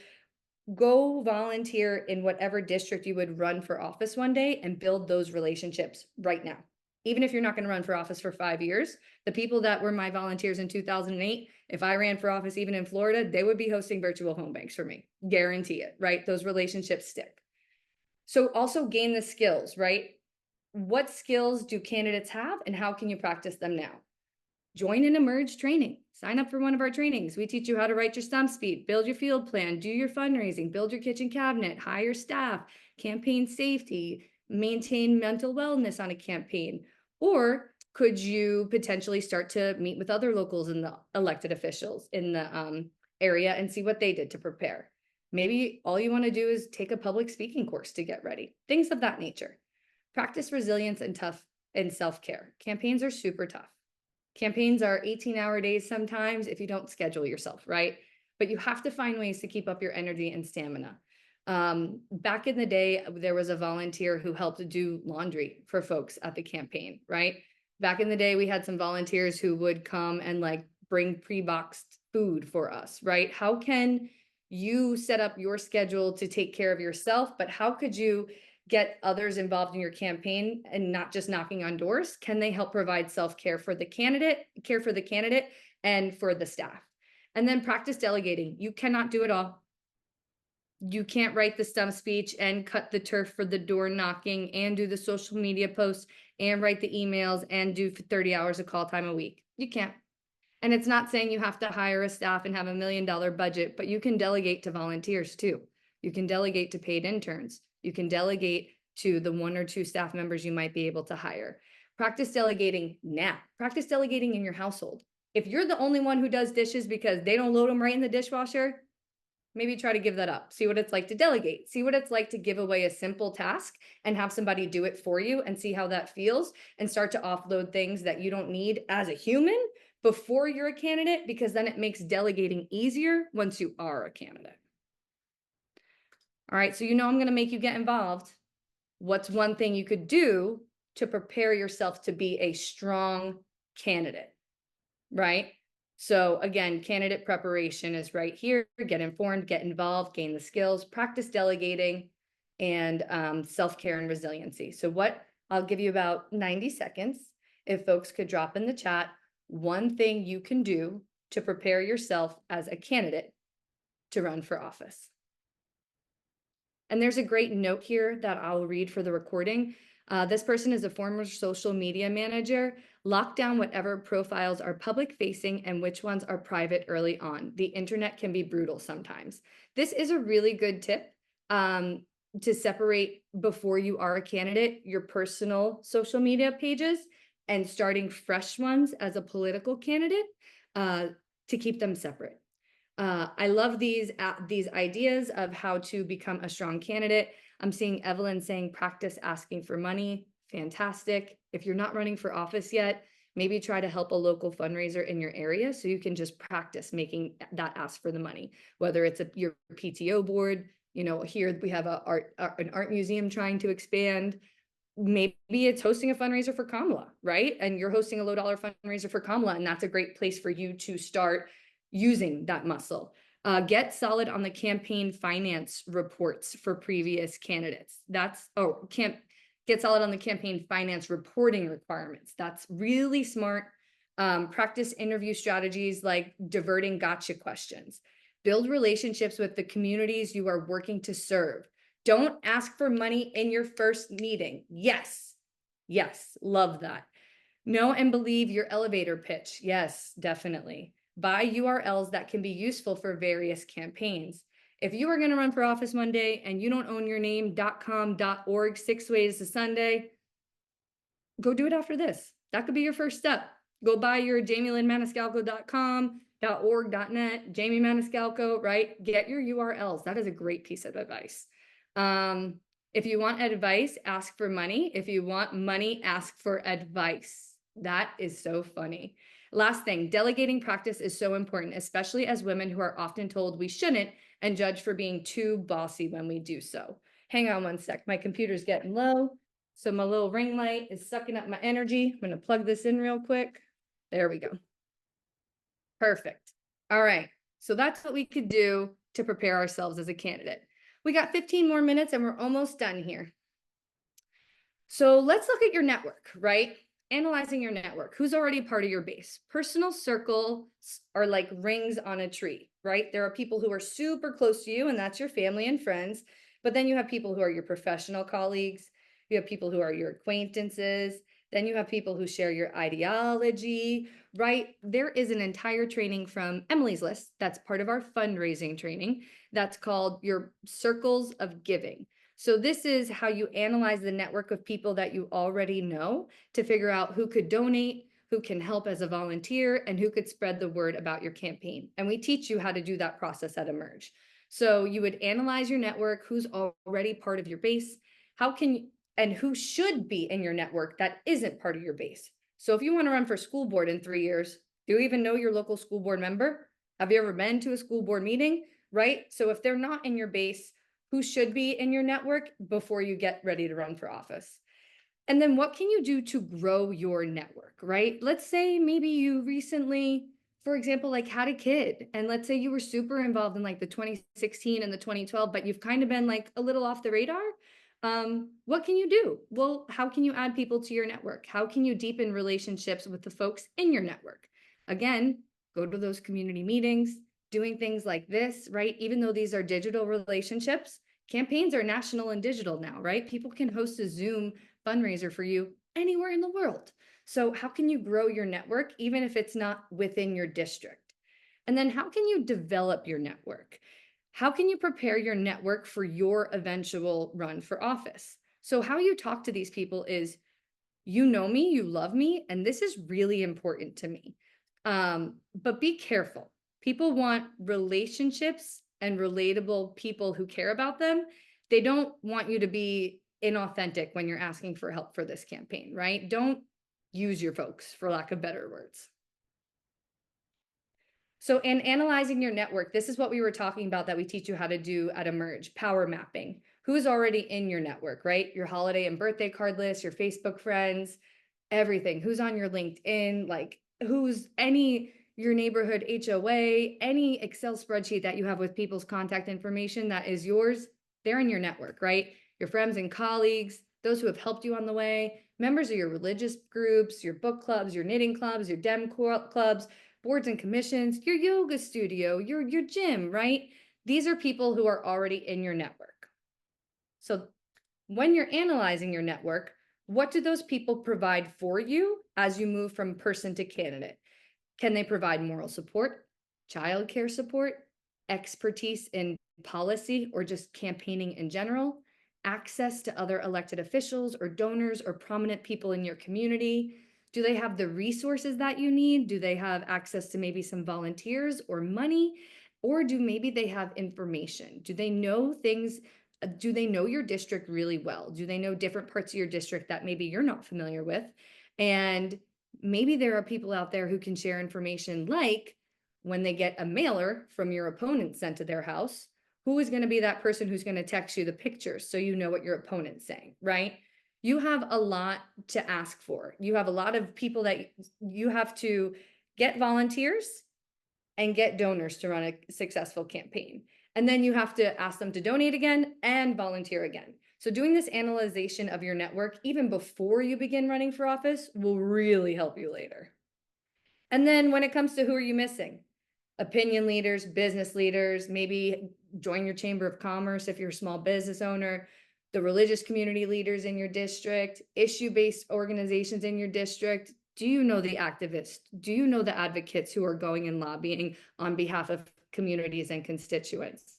go volunteer in whatever district you would run for office one day and build those relationships right now. Even if you're not going to run for office for 5 years, the people that were my volunteers in 2008, if I ran for office even in Florida, they would be hosting virtual home banks for me. Guarantee it, right? Those relationships stick. So also gain the skills, right? What skills do candidates have and how can you practice them now? Join an Emerge training. Sign up for one of our trainings. We teach you how to write your stump speech, build your field plan, do your fundraising, build your kitchen cabinet, hire staff, campaign safety, maintain mental wellness on a campaign. Or Could you potentially start to meet with other locals and the elected officials in the area and see what they did to prepare? Maybe all you want to do is take a public speaking course to get ready, things of that nature. Practice resilience and self-care. Campaigns are super tough. Campaigns are 18-hour days sometimes if you don't schedule yourself, right? But you have to find ways to keep up your energy and stamina. Back in the day, there was a volunteer who helped do laundry for folks at the campaign, right? Back in the day, we had some volunteers who would come and like bring pre-boxed food for us, right? How can you set up your schedule to take care of yourself, but how could you get others involved in your campaign and not just knocking on doors? Can they help provide self-care for the candidate, and for the staff? And then practice delegating. You cannot do it all. You can't write the stump speech and cut the turf for the door knocking and do the social media posts and write the emails and do 30 hours of call time a week. You can't. And it's not saying you have to hire a staff and have $1 million budget, but you can delegate to volunteers too. You can delegate to paid interns. You can delegate to the 1 or 2 staff members you might be able to hire. Practice delegating now. Practice delegating in your household. If you're the only one who does dishes because they don't load them right in the dishwasher, maybe try to give that up. See what it's like to delegate. See what it's like to give away a simple task and have somebody do it for you and see how that feels, and start to offload things that you don't need as a human before you're a candidate, because then it makes delegating easier once you are a candidate. All right, so I'm going to make you get involved. What's one thing you could do to prepare yourself to be a strong candidate, right? So again, candidate preparation is right here. Get informed, get involved, gain the skills, practice delegating, and self-care and resiliency. So I'll give you about 90 seconds. If folks could drop in the chat, one thing you can do to prepare yourself as a candidate to run for office. And there's a great note here that I'll read for the recording. This person is a former social media manager. Lock down whatever profiles are public facing and which ones are private early on. The internet can be brutal sometimes. This is a really good tip to separate, before you are a candidate, your personal social media pages and starting fresh ones as a political candidate to keep them separate. I love these ideas of how to become a strong candidate. I'm seeing Evelyn saying practice asking for money. Fantastic. If you're not running for office yet, maybe try to help a local fundraiser in your area so you can just practice making that ask for the money, whether it's your PTO board. Here we have an art museum trying to expand. Maybe it's hosting a fundraiser for Kamala, right? And you're hosting a $low fundraiser for Kamala, and that's a great place for you to start using that muscle. Get solid on the campaign finance reports for previous candidates. Get solid on the campaign finance reporting requirements. That's really smart. Practice interview strategies like diverting gotcha questions. Build relationships with the communities you are working to serve. Don't ask for money in your first meeting. Yes, love that. Know and believe your elevator pitch. Yes, definitely. Buy URLs that can be useful for various campaigns. If you are going to run for office one day and you don't own your name, .com, .org, 6 ways to Sunday, go do it after this. That could be your first step. Go buy your JamieLynnManiscalco.com, .org, .net, Jamie Maniscalco, right? Get your URLs. That is a great piece of advice. If you want advice, ask for money. If you want money, ask for advice. That is so funny. Last thing, delegating practice is so important, especially as women who are often told we shouldn't and judged for being too bossy when we do so. Hang on one sec. My computer's getting low, so my little ring light is sucking up my energy. I'm going to plug this in real quick. There we go. Perfect. All right. So that's what we could do to prepare ourselves as a candidate. We got 15 more minutes and we're almost done here. So let's look at your network, right? Analyzing your network. Who's already part of your base? Personal circles are like rings on a tree, right? There are people who are super close to you, and that's your family and friends. But then you have people who are your professional colleagues. You have people who are your acquaintances. Then you have people who share your ideology, right? There is an entire training from Emily's List that's part of our fundraising training that's called your circles of giving. So this is how you analyze the network of people that you already know to figure out who could donate, who can help as a volunteer, and who could spread the word about your campaign. And we teach you how to do that process at Emerge. So you would analyze your network, who's already part of your base, and who should be in your network that isn't part of your base. So if you want to run for school board in 3 years, do you even know your local school board member? Have you ever been to a school board meeting? Right? So if they're not in your base, who should be in your network before you get ready to run for office? And then what can you do to grow your network, right? Let's say maybe you recently, for example, like had a kid, and let's say you were super involved in like the 2016 and the 2012, but you've kind of been like a little off the radar. What can you do? Well, how can you add people to your network? How can you deepen relationships with the folks in your network? Again, go to those community meetings, doing things like this, right? Even though these are digital relationships, campaigns are national and digital now, right? People can host a Zoom fundraiser for you anywhere in the world. So how can you grow your network, even if it's not within your district? And then how can you develop your network? How can you prepare your network for your eventual run for office? So how you talk to these people is, you know me, you love me, and this is really important to me. But be careful. People want relationships and relatable people who care about them. They don't want you to be inauthentic when you're asking for help for this campaign, right? Don't use your folks, for lack of better words. So in analyzing your network, this is what we were talking about that we teach you how to do at Emerge, power mapping. Who's already in your network, right? Your holiday and birthday card list, your Facebook friends, everything. Who's on your LinkedIn, like your neighborhood HOA, any Excel spreadsheet that you have with people's contact information that is yours, they're in your network, right? Your friends and colleagues, those who have helped you on the way, members of your religious groups, your book clubs, your knitting clubs, your DEM clubs, boards and commissions, your yoga studio, your gym, right? These are people who are already in your network. So when you're analyzing your network, what do those people provide for you as you move from person to candidate? Can they provide moral support, childcare support, expertise in policy or just campaigning in general, access to other elected officials or donors or prominent people in your community? Do they have the resources that you need? Do they have access to maybe some volunteers or money? Or do maybe they have information? Do they know things? Do they know your district really well? Do they know different parts of your district that maybe you're not familiar with? And maybe there are people out there who can share information, like when they get a mailer from your opponent sent to their house, who is going to be that person who's going to text you the pictures so you know what your opponent's saying, right? You have a lot to ask for. You have a lot of people that you have to get volunteers and get donors to run a successful campaign. And then you have to ask them to donate again and volunteer again. So doing this analyzation of your network, even before you begin running for office, will really help you later. And then when it comes to who are you missing? Opinion leaders, business leaders, maybe join your chamber of commerce if you're a small business owner, the religious community leaders in your district, issue-based organizations in your district. Do you know the activists? Do you know the advocates who are going and lobbying on behalf of communities and constituents?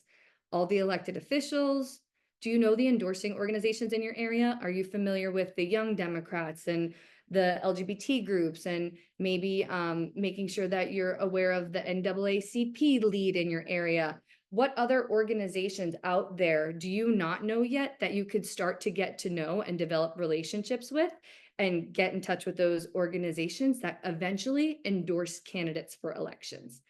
All the elected officials? Do you know the endorsing organizations in your area? Are you familiar with the Young Democrats and the LGBT groups, and maybe making sure that you're aware of the NAACP lead in your area? What other organizations out there do you not know yet that you could start to get to know and develop relationships with, and get in touch with those organizations that eventually endorse candidates for elections?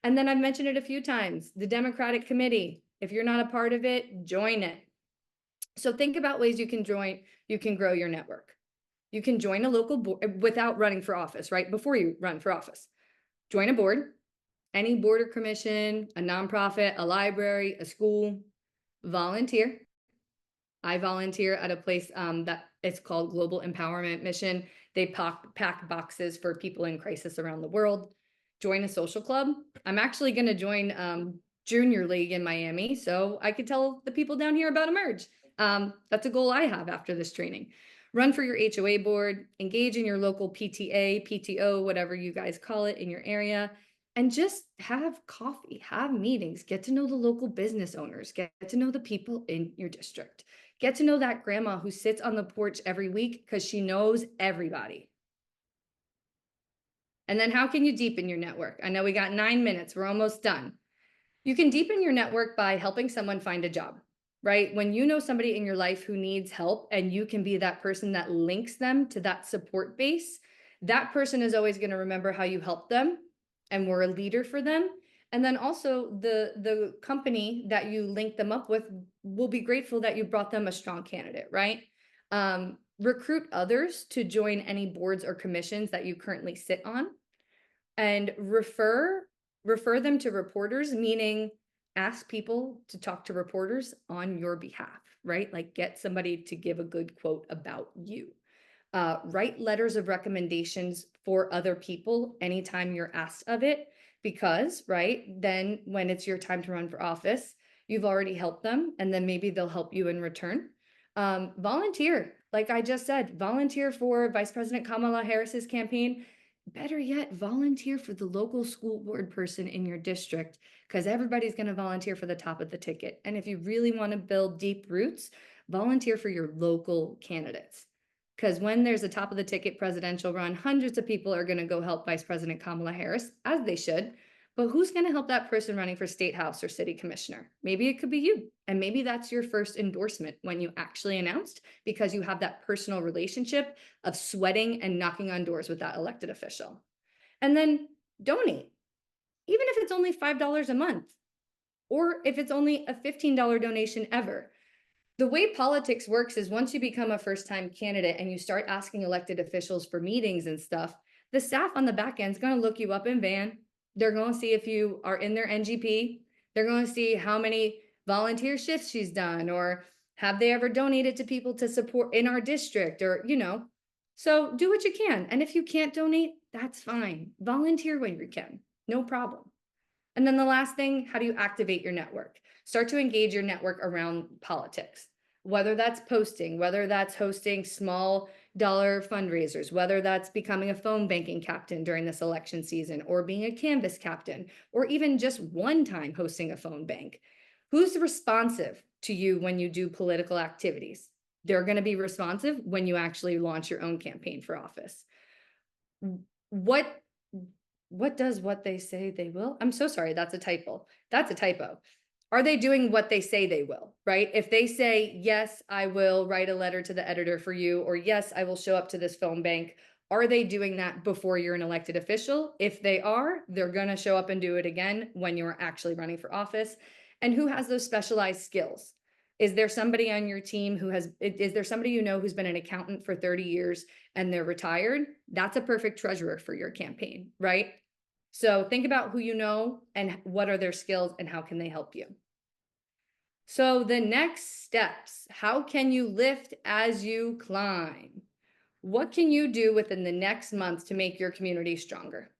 And then I've mentioned it a few times, the Democratic Committee. If you're not a part of it, join it. So think about ways you can grow your network. You can join a local board without running for office, right? Before you run for office, join a board, any board or commission, a nonprofit, a library, a school, volunteer. I volunteer at a place that it's called Global Empowerment Mission. They pack boxes for people in crisis around the world. Join a social club. I'm actually going to join Junior League in Miami, so I could tell the people down here about Emerge. That's a goal I have after this training. Run for your HOA board, engage in your local PTA, PTO, whatever you guys call it in your area, and just have coffee, have meetings, get to know the local business owners, get to know the people in your district. Get to know that grandma who sits on the porch every week because she knows everybody. And then how can you deepen your network? I know we got 9 minutes. We're almost done. You can deepen your network by helping someone find a job, right? When you know somebody in your life who needs help and you can be that person that links them to that support base, that person is always going to remember how you helped them and were a leader for them. And then also the company that you link them up with will be grateful that you brought them a strong candidate, right? Recruit others to join any boards or commissions that you currently sit on, and refer them to reporters, meaning ask people to talk to reporters on your behalf, right? Like get somebody to give a good quote about you. Write letters of recommendations for other people anytime you're asked of it, because, right, then when it's your time to run for office, you've already helped them, and then maybe they'll help you in return. Volunteer, like I just said, volunteer for Vice President Kamala Harris's campaign. Better yet, volunteer for the local school board person in your district, because everybody's going to volunteer for the top of the ticket. And if you really want to build deep roots, volunteer for your local candidates. Because when there's a top of the ticket presidential run, hundreds of people are going to go help Vice President Kamala Harris, as they should. But who's going to help that person running for state house or city commissioner? Maybe it could be you. And maybe that's your first endorsement when you actually announced, because you have that personal relationship of sweating and knocking on doors with that elected official. And then donate, even if it's only $5 a month, or if it's only a $15 donation ever. The way politics works is once you become a first-time candidate and you start asking elected officials for meetings and stuff, the staff on the back end is going to look you up in Van. They're going to see if you are in their NGP. They're going to see how many volunteer shifts she's done, or have they ever donated to people to support in our district, or, you know. So do what you can. And if you can't donate, that's fine. Volunteer when you can, no problem. And then the last thing, how do you activate your network? Start to engage your network around politics, whether that's posting, whether that's hosting small dollar fundraisers, whether that's becoming a phone banking captain during this election season, or being a Canvas captain, or even just one time hosting a phone bank. Who's responsive to you when you do political activities? They're going to be responsive when you actually launch your own campaign for office. What does what they say they will? I'm so sorry, that's a typo. That's a typo. Are they doing what they say they will, right? If they say, yes, I will write a letter to the editor for you, or yes, I will show up to this phone bank, are they doing that before you're an elected official? If they are, they're going to show up and do it again when you're actually running for office. And who has those specialized skills? Is there somebody on your team is there somebody you know who's been an accountant for 30 years and they're retired? That's a perfect treasurer for your campaign, right? So think about who you know and what are their skills and how can they help you. So the next steps, how can you lift as you climb? What can you do within the next month to make your community stronger?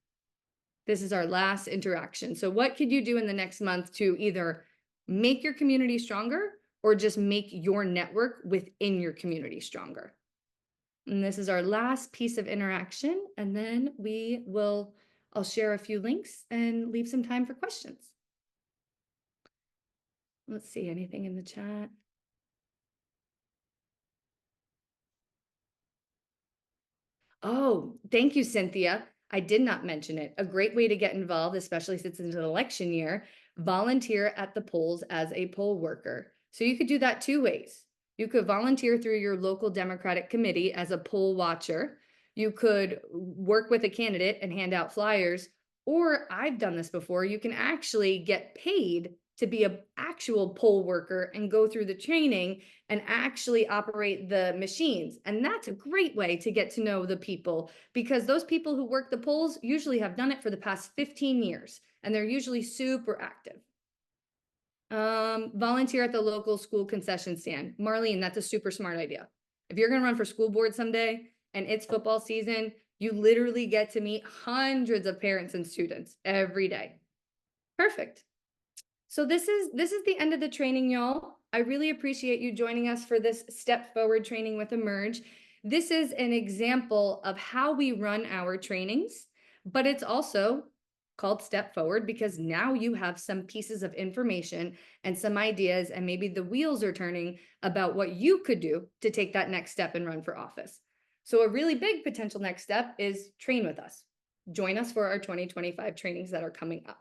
This is our last interaction. So what could you do in the next month to either make your community stronger or just make your network within your community stronger? And this is our last piece of interaction. And then I'll share a few links and leave some time for questions. Let's see, anything in the chat? Oh, thank you, Cynthia. I did not mention it. A great way to get involved, especially since it's an election year, volunteer at the polls as a poll worker. So you could do that 2 ways. You could volunteer through your local Democratic committee as a poll watcher. You could work with a candidate and hand out flyers, or I've done this before. You can actually get paid to be an actual poll worker and go through the training and actually operate the machines. And that's a great way to get to know the people, because those people who work the polls usually have done it for the past 15 years, and they're usually super active. Volunteer at the local school concession stand. Marlene, that's a super smart idea. If you're going to run for school board someday and it's football season, you literally get to meet hundreds of parents and students every day. Perfect. So this is the end of the training, y'all. I really appreciate you joining us for this Step Forward training with Emerge. This is an example of how we run our trainings, but it's also called Step Forward, because now you have some pieces of information and some ideas, and maybe the wheels are turning about what you could do to take that next step and run for office. So a really big potential next step is train with us. Join us for our 2025 trainings that are coming up.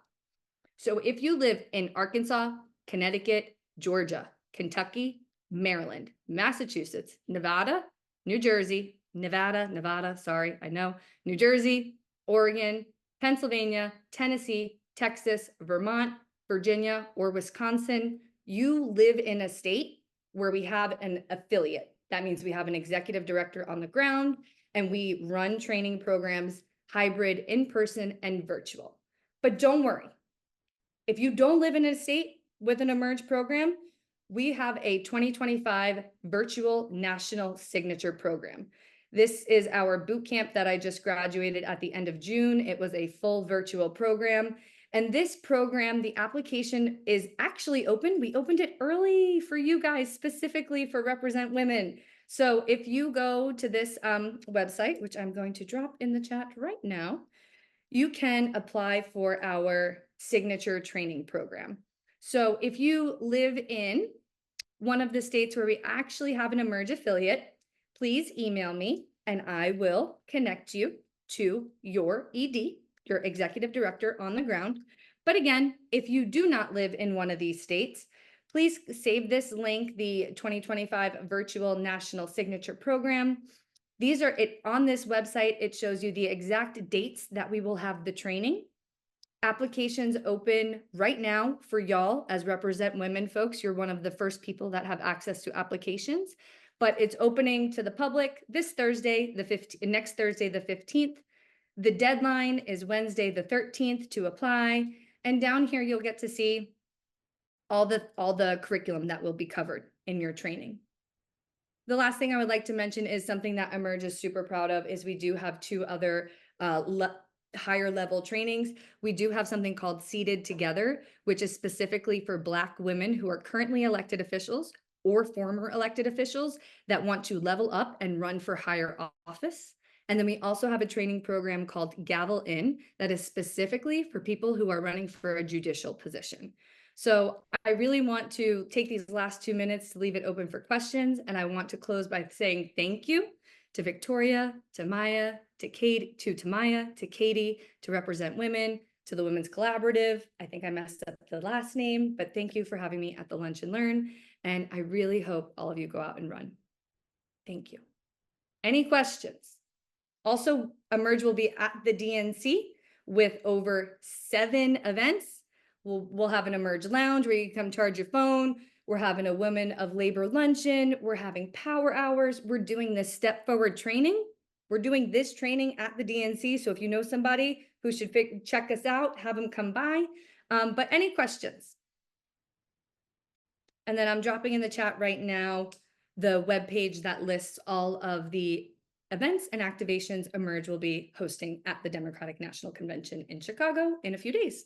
So if you live in Arkansas, Connecticut, Georgia, Kentucky, Maryland, Massachusetts, Nevada, New Jersey, sorry, I know, New Jersey, Oregon, Pennsylvania, Tennessee, Texas, Vermont, Virginia, or Wisconsin, you live in a state where we have an affiliate. That means we have an executive director on the ground, and we run training programs, hybrid, in person, and virtual. But don't worry. If you don't live in a state with an Emerge program, we have a 2025 virtual national signature program. This is our boot camp that I just graduated at the end of June. It was a full virtual program. And this program, the application is actually open. We opened it early for you guys, specifically for Represent Women. So if you go to this website, which I'm going to drop in the chat right now, you can apply for our signature training program. So if you live in one of the states where we actually have an Emerge affiliate, please email me and I will connect you to your ED, your executive director on the ground. But again, if you do not live in one of these states, please save this link, the 2025 virtual national signature program. These are it on this website. It shows you the exact dates that we will have the training. Applications open right now for y'all as Represent Women folks. You're one of the first people that have access to applications, but it's opening to the public this Thursday, next Thursday, the 15th. The deadline is Wednesday, the 13th to apply. And down here, you'll get to see all the curriculum that will be covered in your training. The last thing I would like to mention is something that Emerge is super proud of is we do have two other higher level trainings. We do have something called Seated Together, which is specifically for Black women who are currently elected officials or former elected officials that want to level up and run for higher office. And then we also have a training program called Gavel In that is specifically for people who are running for a judicial position. So I really want to take these last 2 minutes to leave it open for questions. And I want to close by saying thank you to Victoria, to Maya, to Katie, to Tamaya, to Katie, to Represent Women, to the Women's Collaborative. I think I messed up the last name, but thank you for having me at the Lunch and Learn. And I really hope all of you go out and run. Thank you. Any questions? Also, Emerge will be at the DNC with over 7 events. We'll have an Emerge Lounge where you can come charge your phone. We're having a Women of Labor luncheon. We're having power hours. We're doing this Step Forward training. We're doing this training at the DNC. So if you know somebody who should check us out, have them come by. But any questions? And then I'm dropping in the chat right now the webpage that lists all of the events and activations Emerge will be hosting at the Democratic National Convention in Chicago in a few days.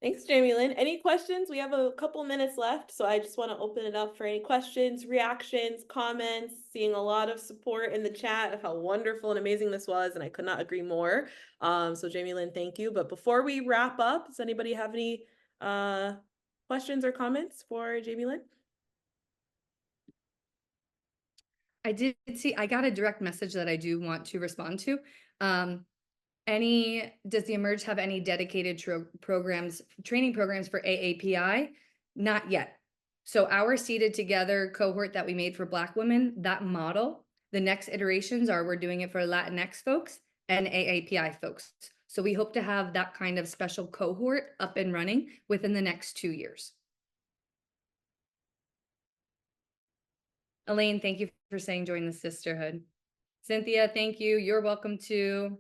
Thanks, Jamie Lynn. Any questions? We have a couple minutes left, so I just want to open it up for any questions, reactions, comments. Seeing a lot of support in the chat of how wonderful and amazing this was, and I could not agree more. So Jamie Lynn, thank you. But before we wrap up, does anybody have any questions or comments for Jamie Lynn?
I did see, I got a direct message that I do want to respond to. Does the Emerge have any dedicated training programs for AAPI? Not yet. So our Seated Together cohort that we made for Black women, that model, the next iterations are we're doing it for Latinx folks and AAPI folks. So we hope to have that kind of special cohort up and running within the next 2 years. Elaine, thank you for saying join the sisterhood. Cynthia, thank you. You're welcome too.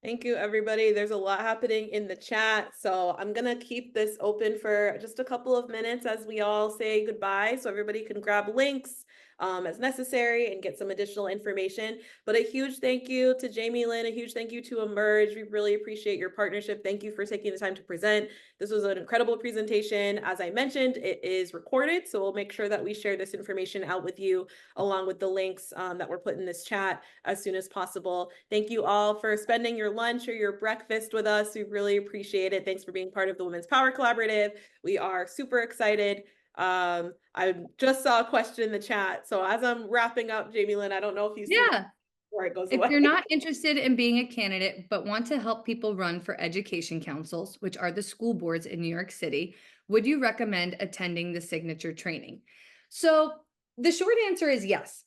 Thank you, everybody. There's a lot happening in the chat, so I'm gonna keep this open for just a couple of minutes as we all say goodbye, so everybody can grab links, as necessary and get some additional information. But a huge thank you to Jamie Lynn, a huge thank you to Emerge. We really appreciate your partnership. Thank you for taking the time to present. This was an incredible presentation. As I mentioned, it is recorded, so we'll make sure that we share this information out with you along with the links that were put in this chat as soon as possible. Thank you all for spending your lunch or your breakfast with us. We really appreciate it. Thanks for being part of the Women's Power Collaborative. We are super excited. I just saw a question in the chat. So as I'm wrapping up, Jamie Lynn, I don't know if you see it
Yeah.
before it goes
If
away.
you're not interested in being a candidate, but want to help people run for education councils, which are the school boards in New York City, would you recommend attending the signature training? So the short answer is yes.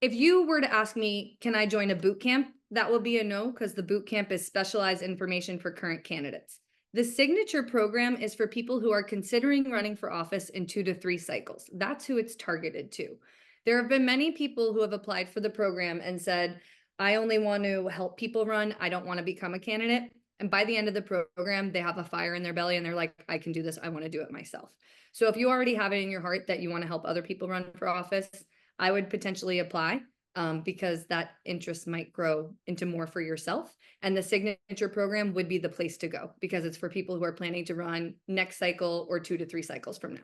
If you were to ask me, can I join a boot camp? That would be a no, because the boot camp is specialized information for current candidates. The signature program is for people who are considering running for office in 2 to 3 cycles. That's who it's targeted to. There have been many people who have applied for the program and said, I only want to help people run. I don't want to become a candidate. And by the end of the program, they have a fire in their belly and they're like, I can do this. I want to do it myself. So if you already have it in your heart that you want to help other people run for office, I would potentially apply because that interest might grow into more for yourself. And the signature program would be the place to go because it's for people who are planning to run next cycle or 2 to 3 cycles from now.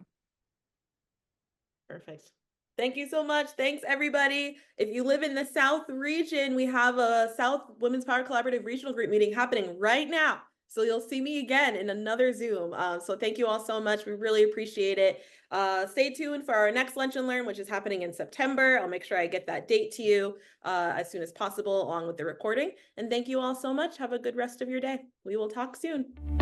Perfect. Thank you so much. Thanks, everybody. If you live in the South region, we have a South Women's Power Collaborative Regional Group meeting happening right now. So you'll see me again in another Zoom. So thank you all so much. We really appreciate it. Stay tuned for our next Lunch and Learn, which is happening in September. I'll make sure I get that date to you as soon as possible, along with the recording. And thank you all so much. Have a good rest of your day. We will talk soon.